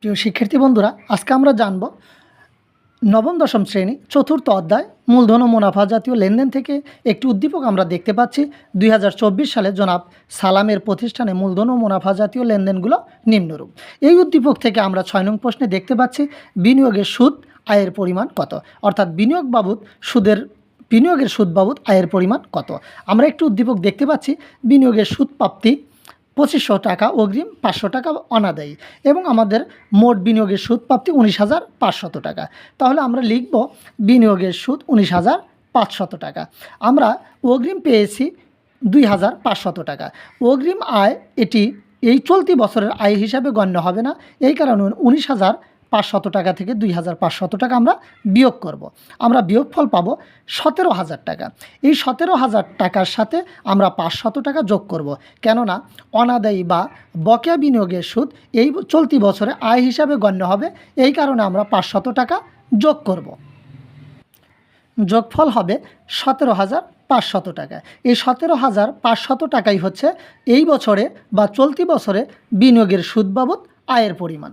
প্রিয় শিক্ষার্থী বন্ধুরা, আজকে আমরা জানব নবম দশম শ্রেণী চতুর্থ অধ্যায় মূলধন ও মুনাফা জাতীয় লেনদেন থেকে একটি উদ্দীপক আমরা দেখতে পাচ্ছি। 2024 সালে জনাব সালামের প্রতিষ্ঠানে মূলধন ও মুনাফা জাতীয় লেনদেনগুলো নিম্নরূপ। এই উদ্দীপক থেকে আমরা 6 নং প্রশ্নে দেখতে পাচ্ছি বিনিয়োগের সুদ আয়ের পরিমাণ কত, অর্থাৎ বিনিয়োগের সুদ বাবদ আয়ের পরিমাণ কত। আমরা একটি উদ্দীপক দেখতে পাচ্ছি বিনিয়োগের সুদ প্রাপ্তি 2500 টাকা অগ্রিম, 500 টাকা অনাদায়ী এবং আমাদের মোট বিনিয়োগের সুদ প্রাপ্তি 19,500 টাকা। তাহলে আমরা লিখব বিনিয়োগের সুদ 19,500 টাকা। আমরা অগ্রিম পেয়েছি 2,500 টাকা। অগ্রিম আয় এই চলতি বছরের আয় হিসাবে গণ্য হবে না, এই কারণে 19,500 টাকা থেকে 2,500 টাকা আমরা বিয়োগ করব। আমরা বিয়োগফল পাবো 17,000 টাকা। এই 17,000 টাকার সাথে আমরা 500 টাকা যোগ করব, কেননা অনাদায়ী বা বকেয়া বিনিয়োগের সুদ এই চলতি বছরে আয় হিসাবে গণ্য হবে, এই কারণে আমরা 500 টাকা যোগ করব। যোগফল হবে 17,500 টাকা। এই 17,500 টাকাই হচ্ছে এই বছরে বা চলতি বছরে বিনিয়োগের সুদ বাবদ আয়ের পরিমাণ।